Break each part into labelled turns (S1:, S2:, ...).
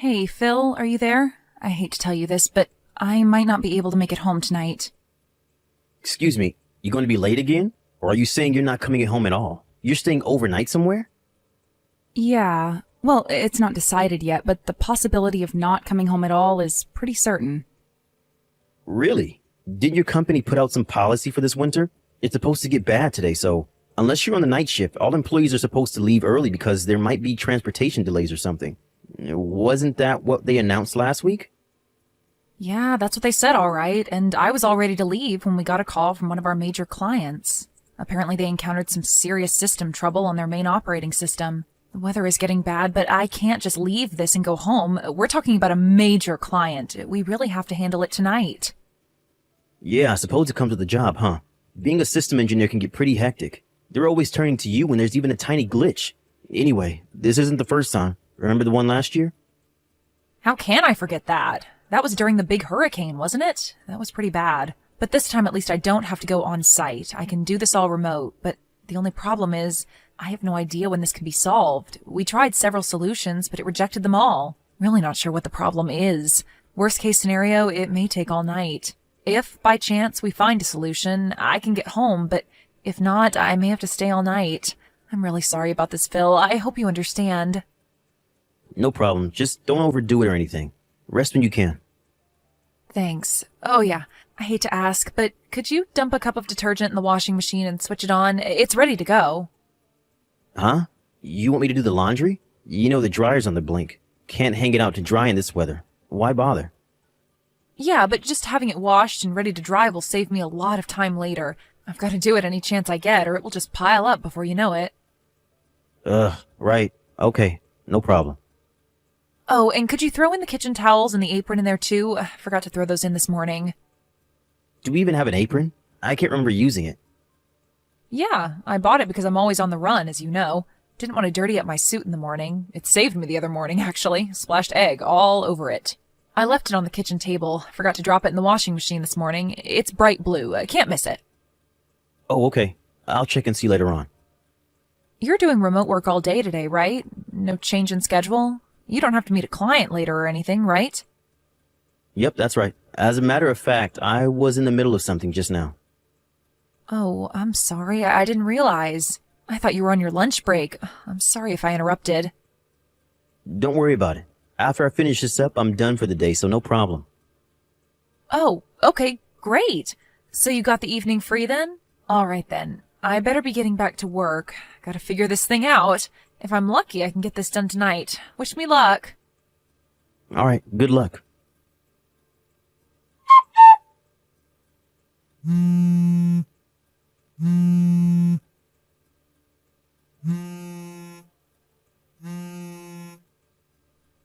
S1: Hey, Phil, are you there? I hate to tell you this, but I might not be able to make it home tonight.
S2: Excuse me, you going to be late again? Or are you saying you're not coming home at all? You're staying overnight somewhere?
S1: Yeah, well, it's not decided yet, but the possibility of not coming home at all is pretty certain.
S2: Really? Didn't your company put out some policy for this winter? It's supposed to get bad today, so unless you're on the night shift, all employees are supposed to leave early because there might be transportation delays or something. Wasn't that what they announced last week?
S1: Yeah, that's what they said, all right, and I was all ready to leave when we got a call from one of our major clients. Apparently they encountered some serious system trouble on their main operating system. The weather is getting bad, but I can't just leave this and go home. We're talking about a major client. We really have to handle it tonight.
S2: Yeah, I suppose it comes with the job, huh? Being a system engineer can get pretty hectic. They're always turning to you when there's even a tiny glitch. Anyway, this isn't the first time. Remember the one last year?
S1: How can I forget that? That was during the big hurricane, wasn't it? That was pretty bad. But this time at least I don't have to go on site. I can do this all remote, but the only problem is I have no idea when this can be solved. We tried several solutions, but it rejected them all. Really not sure what the problem is. Worst case scenario, it may take all night. If, by chance, we find a solution, I can get home, but if not, I may have to stay all night. I'm really sorry about this, Phil. I hope you understand.
S2: No problem. Just don't overdo it or anything. Rest when you can.
S1: Thanks. Oh yeah, I hate to ask, but could you dump a cup of detergent in the washing machine and switch it on? It's ready to go.
S2: Huh? You want me to do the laundry? You know the dryer's on the blink. Can't hang it out to dry in this weather. Why bother?
S1: Yeah, but just having it washed and ready to dry will save me a lot of time later. I've got to do it any chance I get, or it will just pile up before you know it.
S2: Right. Okay, no problem.
S1: Oh, and could you throw in the kitchen towels and the apron in there too? I forgot to throw those in this morning.
S2: Do we even have an apron? I can't remember using it.
S1: Yeah, I bought it because I'm always on the run, as you know. Didn't want to dirty up my suit in the morning. It saved me the other morning, actually. Splashed egg all over it. I left it on the kitchen table. Forgot to drop it in the washing machine this morning. It's bright blue. I can't miss it.
S2: Oh, okay. I'll check and see later on.
S1: You're doing remote work all day today, right? No change in schedule? You don't have to meet a client later or anything, right?
S2: Yep, that's right. As a matter of fact, I was in the middle of something just now.
S1: Oh, I'm sorry. I didn't realize. I thought you were on your lunch break. I'm sorry if I interrupted.
S2: Don't worry about it. After I finish this up, I'm done for the day, so no problem.
S1: Oh, okay, great. So you got the evening free then? All right then. I better be getting back to work. Gotta figure this thing out. If I'm lucky, I can get this done tonight. Wish me luck.
S2: All right, good luck.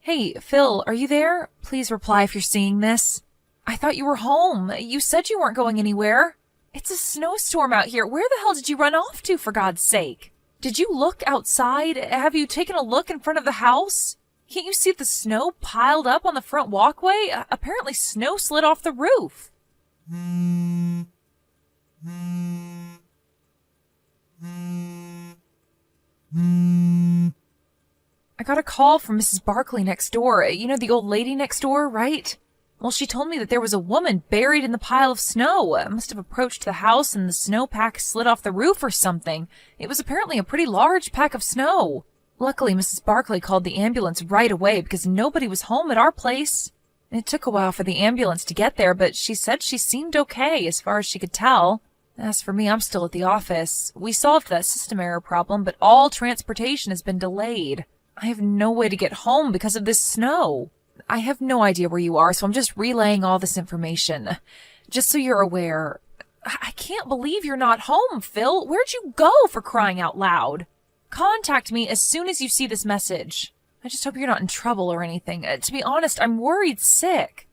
S1: Hey, Phil, are you there? Please reply if you're seeing this. I thought you were home. You said you weren't going anywhere. It's a snowstorm out here. Where the hell did you run off to, for God's sake? Did you look outside? Have you taken a look in front of the house? Can't you see the snow piled up on the front walkway? Apparently snow slid off the roof. I got a call from Mrs. Barkley next door. You know, the old lady next door, right? Well, she told me that there was a woman buried in the pile of snow. Must have approached the house and the snowpack slid off the roof or something. It was apparently a pretty large pack of snow. Luckily, Mrs. Barkley called the ambulance right away because nobody was home at our place. It took a while for the ambulance to get there, but she said she seemed okay as far as she could tell. As for me, I'm still at the office. We solved that system error problem, but all transportation has been delayed. I have no way to get home because of this snow. I have no idea where you are, so I'm just relaying all this information. Just so you're aware, I can't believe you're not home, Phil. Where'd you go, for crying out loud? Contact me as soon as you see this message. I just hope you're not in trouble or anything. To be honest, I'm worried sick.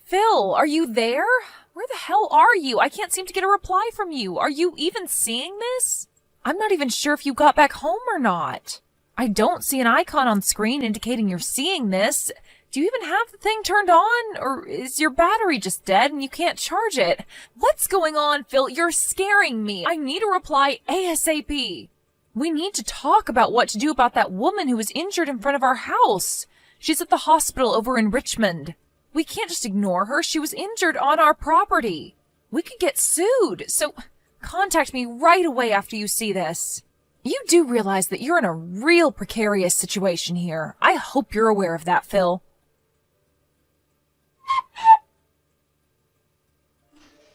S1: Phil, are you there? Where the hell are you? I can't seem to get a reply from you. Are you even seeing this? I'm not even sure if you got back home or not. I don't see an icon on screen indicating you're seeing this. Do you even have the thing turned on? Or is your battery just dead and you can't charge it? What's going on, Phil? You're scaring me. I need a reply ASAP. We need to talk about what to do about that woman who was injured in front of our house. She's at the hospital over in Richmond. We can't just ignore her. She was injured on our property. We could get sued, so contact me right away after you see this. You do realize that you're in a real precarious situation here. I hope you're aware of that, Phil.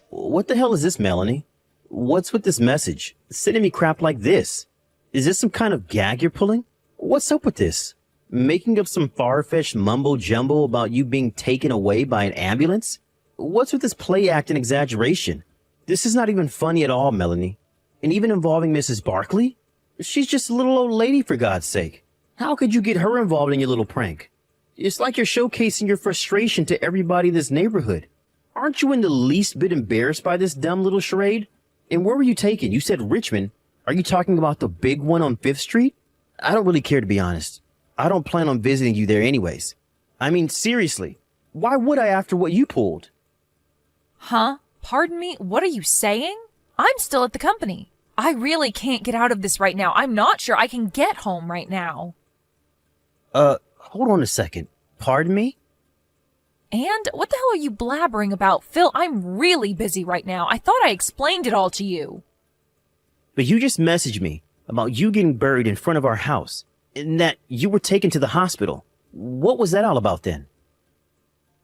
S2: What the hell is this, Melanie? What's with this message? Sending me crap like this? Is this some kind of gag you're pulling? What's up with this? Making up some far-fetched mumbo-jumbo about you being taken away by an ambulance? What's with this play act and exaggeration? This is not even funny at all, Melanie. And even involving Mrs. Barkley? She's just a little old lady, for God's sake. How could you get her involved in your little prank? It's like you're showcasing your frustration to everybody in this neighborhood. Aren't you in the least bit embarrassed by this dumb little charade? And where were you taken? You said Richmond. Are you talking about the big one on 5th Street? I don't really care, to be honest. I don't plan on visiting you there anyways. I mean, seriously, why would I after what you pulled?
S1: Huh? Pardon me? What are you saying? I'm still at the company. I really can't get out of this right now. I'm not sure I can get home right now.
S2: Hold on a second. Pardon me?
S1: And what the hell are you blabbering about? Phil, I'm really busy right now. I thought I explained it all to you.
S2: But you just messaged me about you getting buried in front of our house and that you were taken to the hospital. What was that all about then?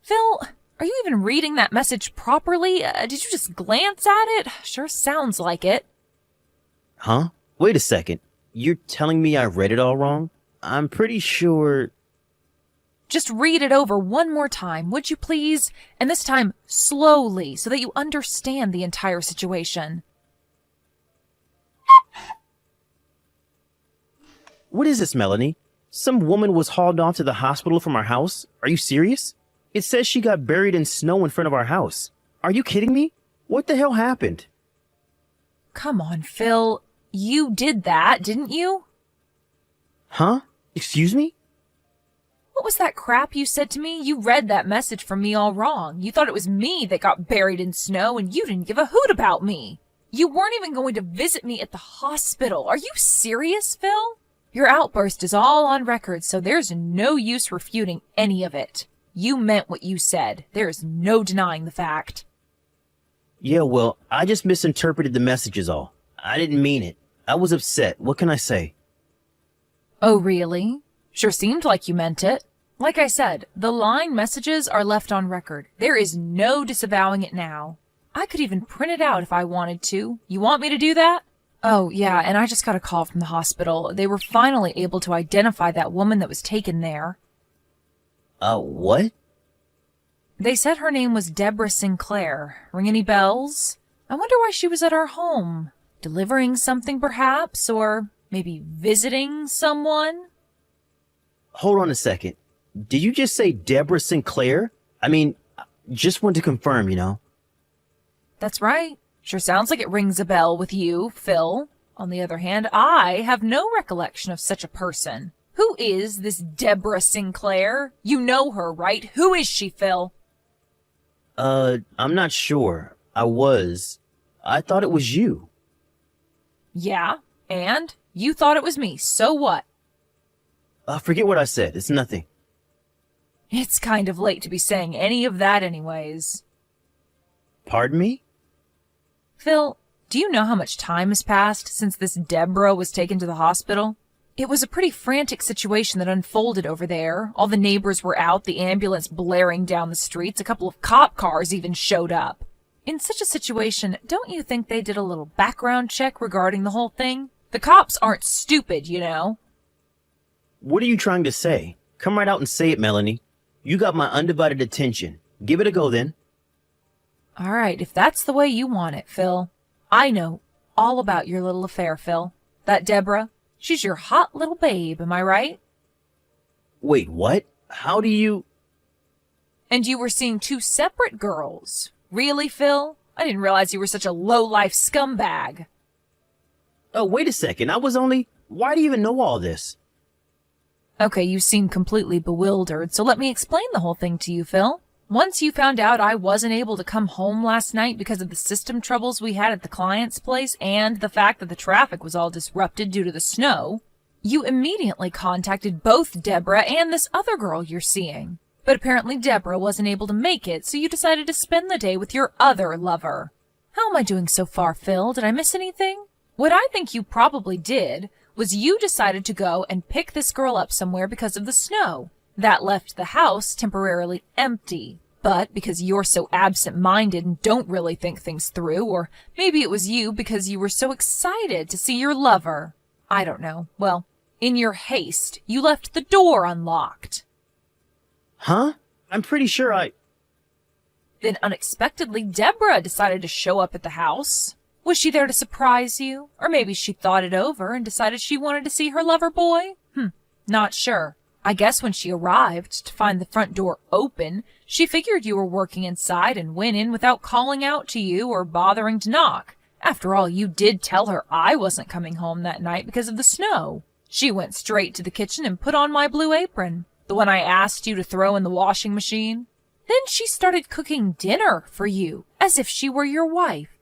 S1: Phil, are you even reading that message properly? Did you just glance at it? Sure sounds like it.
S2: Huh? Wait a second. You're telling me I read it all wrong? I'm pretty sure...
S1: Just read it over one more time, would you please? And this time, slowly, so that you understand the entire situation.
S2: What is this, Melanie? Some woman was hauled off to the hospital from our house? Are you serious? It says she got buried in snow in front of our house. Are you kidding me? What the hell happened?
S1: Come on, Phil. You did that, didn't you?
S2: Huh? Excuse me?
S1: What was that crap you said to me? You read that message from me all wrong. You thought it was me that got buried in snow, and you didn't give a hoot about me. You weren't even going to visit me at the hospital. Are you serious, Phil? Your outburst is all on record, so there's no use refuting any of it. You meant what you said. There is no denying the fact.
S2: Yeah, well, I just misinterpreted the message is all. I didn't mean it. I was upset. What can I say?
S1: Oh, really? Sure seemed like you meant it. Like I said, the line messages are left on record. There is no disavowing it now. I could even print it out if I wanted to. You want me to do that? Oh, yeah, and I just got a call from the hospital. They were finally able to identify that woman that was taken there.
S2: What?
S1: They said her name was Deborah Sinclair. Ring any bells? I wonder why she was at our home. Delivering something, perhaps? Or maybe visiting someone?
S2: Hold on a second. Did you just say Deborah Sinclair? I mean, just want to confirm, you know.
S1: That's right. Sure sounds like it rings a bell with you, Phil. On the other hand, I have no recollection of such a person. Who is this Deborah Sinclair? You know her, right? Who is she, Phil?
S2: I'm not sure. I thought it was you.
S1: Yeah, and? You thought it was me, so what?
S2: Forget what I said. It's nothing.
S1: It's kind of late to be saying any of that anyways.
S2: Pardon me?
S1: Phil, do you know how much time has passed since this Deborah was taken to the hospital? It was a pretty frantic situation that unfolded over there. All the neighbors were out, the ambulance blaring down the streets, a couple of cop cars even showed up. In such a situation, don't you think they did a little background check regarding the whole thing? The cops aren't stupid, you know.
S2: What are you trying to say? Come right out and say it, Melanie. You got my undivided attention. Give it a go, then.
S1: All right, if that's the way you want it, Phil. I know all about your little affair, Phil. That Deborah, she's your hot little babe, am I right?
S2: Wait, what? How do you...
S1: And you were seeing two separate girls. Really, Phil? I didn't realize you were such a low-life scumbag.
S2: Oh, wait a second. Why do you even know all this?
S1: Okay, you seem completely bewildered, so let me explain the whole thing to you, Phil. Once you found out I wasn't able to come home last night because of the system troubles we had at the client's place and the fact that the traffic was all disrupted due to the snow, you immediately contacted both Deborah and this other girl you're seeing. But apparently Deborah wasn't able to make it, so you decided to spend the day with your other lover. How am I doing so far, Phil? Did I miss anything? What I think you probably did was you decided to go and pick this girl up somewhere because of the snow. That left the house temporarily empty. But because you're so absent-minded and don't really think things through, or maybe it was you because you were so excited to see your lover. I don't know. Well, in your haste, you left the door unlocked.
S2: Huh? I'm pretty sure
S1: Then unexpectedly, Deborah decided to show up at the house. Was she there to surprise you? Or maybe she thought it over and decided she wanted to see her lover boy? Not sure. I guess when she arrived to find the front door open, she figured you were working inside and went in without calling out to you or bothering to knock. After all, you did tell her I wasn't coming home that night because of the snow. She went straight to the kitchen and put on my blue apron, the one I asked you to throw in the washing machine. Then she started cooking dinner for you, as if she were your wife.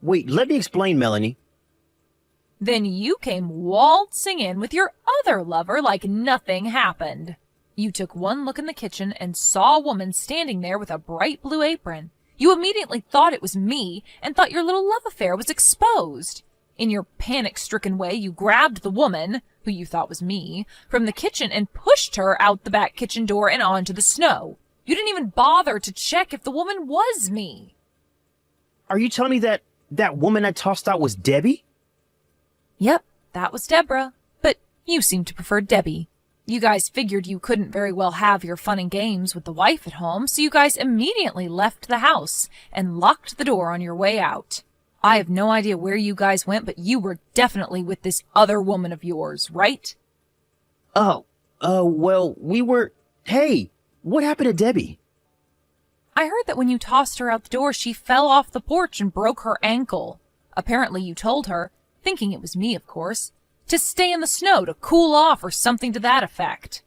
S2: Wait, let me explain, Melanie.
S1: Then you came waltzing in with your other lover like nothing happened. You took one look in the kitchen and saw a woman standing there with a bright blue apron. You immediately thought it was me and thought your little love affair was exposed. In your panic-stricken way, you grabbed the woman, who you thought was me, from the kitchen and pushed her out the back kitchen door and onto the snow. You didn't even bother to check if the woman was me.
S2: Are you telling me that woman I tossed out was Debbie?
S1: Yep, that was Deborah, but you seem to prefer Debbie. You guys figured you couldn't very well have your fun and games with the wife at home, so you guys immediately left the house and locked the door on your way out. I have no idea where you guys went, but you were definitely with this other woman of yours, right?
S2: Well, we were... Hey, what happened to Debbie?
S1: I heard that when you tossed her out the door, she fell off the porch and broke her ankle. Apparently you told her, thinking it was me, of course, to stay in the snow to cool off or something to that effect.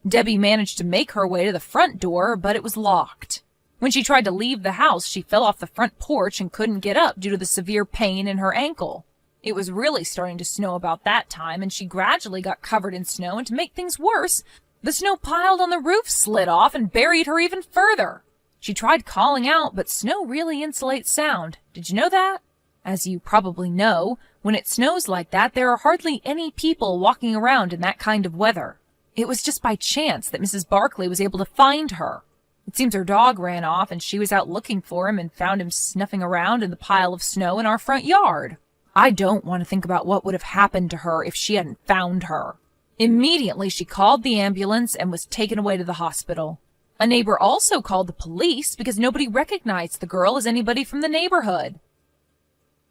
S1: Debbie managed to make her way to the front door, but it was locked. When she tried to leave the house, she fell off the front porch and couldn't get up due to the severe pain in her ankle. It was really starting to snow about that time, and she gradually got covered in snow, and to make things worse, the snow piled on the roof slid off and buried her even further. She tried calling out, but snow really insulates sound. Did you know that? As you probably know, when it snows like that, there are hardly any people walking around in that kind of weather. It was just by chance that Mrs. Barkley was able to find her. It seems her dog ran off and she was out looking for him and found him snuffing around in the pile of snow in our front yard. I don't want to think about what would have happened to her if she hadn't found her. Immediately, she called the ambulance and was taken away to the hospital. A neighbor also called the police because nobody recognized the girl as anybody from the neighborhood.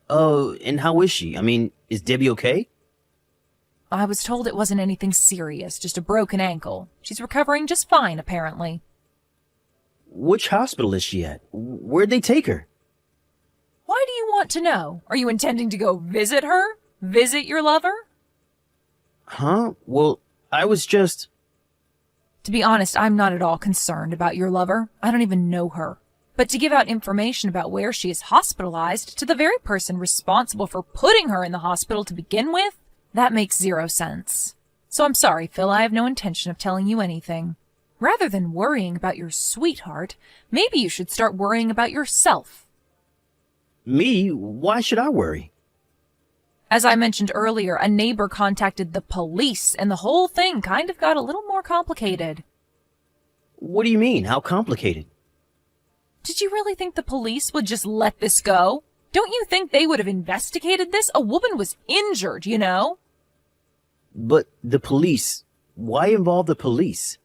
S2: Oh, and how is she? I mean, is Debbie okay?
S1: I was told it wasn't anything serious, just a broken ankle. She's recovering just fine, apparently.
S2: Which hospital is she at? Where'd they take her?
S1: Why do you want to know? Are you intending to go visit her? Visit your lover?
S2: Huh? Well, I was just...
S1: To be honest, I'm not at all concerned about your lover. I don't even know her. But to give out information about where she is hospitalized to the very person responsible for putting her in the hospital to begin with, that makes zero sense. So I'm sorry, Phil, I have no intention of telling you anything. Rather than worrying about your sweetheart, maybe you should start worrying about yourself.
S2: Me? Why should I worry?
S1: As I mentioned earlier, a neighbor contacted the police, and the whole thing kind of got a little more complicated.
S2: What do you mean? How complicated?
S1: Did you really think the police would just let this go? Don't you think they would have investigated this? A woman was injured, you know?
S2: But the police... Why involve the police?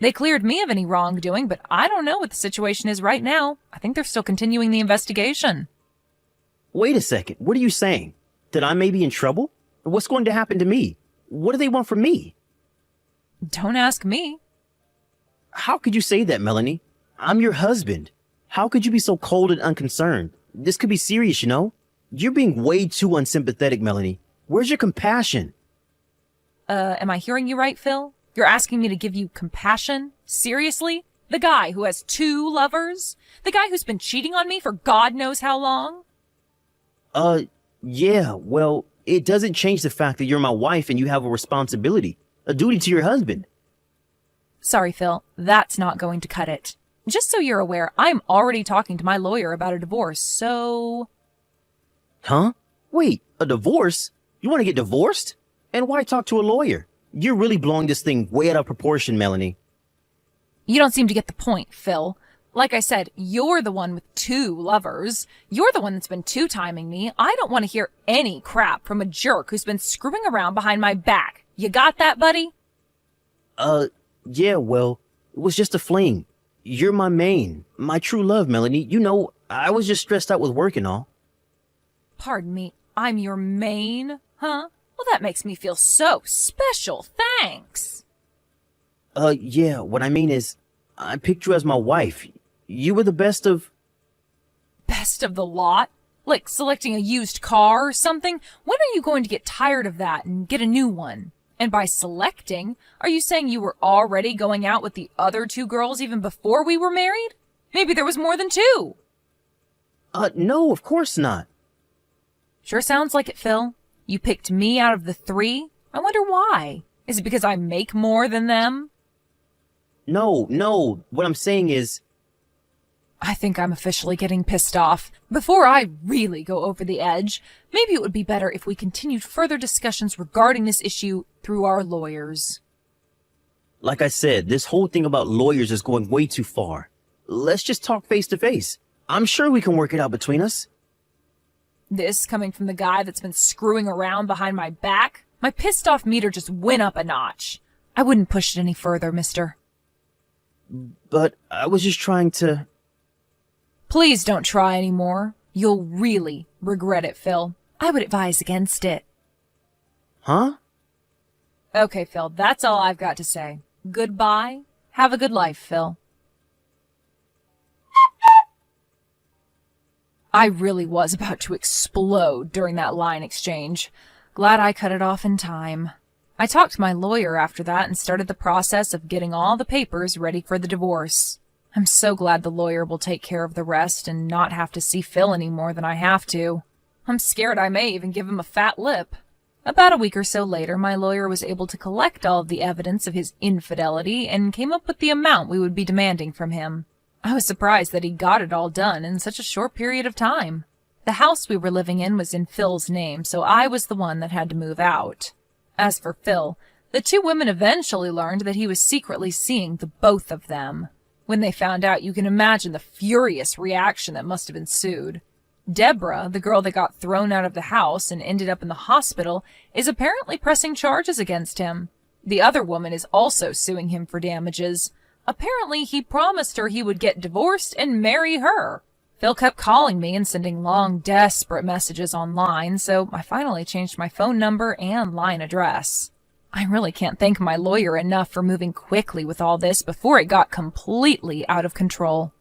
S1: They cleared me of any wrongdoing, but I don't know what the situation is right now. I think they're still continuing the investigation.
S2: Wait a second. What are you saying? That I may be in trouble? What's going to happen to me? What do they want from me?
S1: Don't ask me.
S2: How could you say that, Melanie? I'm your husband. How could you be so cold and unconcerned? This could be serious, you know? You're being way too unsympathetic, Melanie. Where's your compassion?
S1: Am I hearing you right, Phil? You're asking me to give you compassion? Seriously? The guy who has 2 lovers? The guy who's been cheating on me for God knows how long?
S2: Yeah, well, it doesn't change the fact that you're my wife and you have a responsibility, a duty to your husband.
S1: Sorry, Phil, that's not going to cut it. Just so you're aware, I'm already talking to my lawyer about a divorce, so...
S2: Huh? Wait, a divorce? You want to get divorced? And why talk to a lawyer? You're really blowing this thing way out of proportion, Melanie.
S1: You don't seem to get the point, Phil. Like I said, you're the one with 2 lovers. You're the one that's been 2-timing me. I don't want to hear any crap from a jerk who's been screwing around behind my back. You got that, buddy?
S2: Yeah, well, it was just a fling. You're my main, my true love, Melanie. You know, I was just stressed out with work and all.
S1: Pardon me, I'm your main? Huh? Well, that makes me feel so special. Thanks.
S2: Yeah, what I mean is, I picked you as my wife. You were the best of...
S1: Best of the lot? Like selecting a used car or something? When are you going to get tired of that and get a new one? And by selecting, are you saying you were already going out with the other 2 girls even before we were married? Maybe there was more than 2.
S2: No, of course not.
S1: Sure sounds like it, Phil. You picked me out of the 3? I wonder why. Is it because I make more than them?
S2: No. What I'm saying is...
S1: I think I'm officially getting pissed off. Before I really go over the edge, maybe it would be better if we continued further discussions regarding this issue through our lawyers.
S2: Like I said, this whole thing about lawyers is going way too far. Let's just talk face to face. I'm sure we can work it out between us.
S1: This coming from the guy that's been screwing around behind my back? My pissed off meter just went up a notch. I wouldn't push it any further, mister.
S2: But I was just trying to...
S1: Please don't try anymore. You'll really regret it, Phil. I would advise against it.
S2: Huh?
S1: Okay, Phil, that's all I've got to say. Goodbye. Have a good life, Phil. I really was about to explode during that line exchange. Glad I cut it off in time. I talked to my lawyer after that and started the process of getting all the papers ready for the divorce. I'm so glad the lawyer will take care of the rest and not have to see Phil any more than I have to. I'm scared I may even give him a fat lip. About a week or so later, my lawyer was able to collect all of the evidence of his infidelity and came up with the amount we would be demanding from him. I was surprised that he got it all done in such a short period of time. The house we were living in was in Phil's name, so I was the one that had to move out. As for Phil, the 2 women eventually learned that he was secretly seeing the both of them. When they found out, you can imagine the furious reaction that must have ensued. Deborah, the girl that got thrown out of the house and ended up in the hospital, is apparently pressing charges against him. The other woman is also suing him for damages. Apparently, he promised her he would get divorced and marry her. Phil kept calling me and sending long, desperate messages online, so I finally changed my phone number and line address. I really can't thank my lawyer enough for moving quickly with all this before it got completely out of control.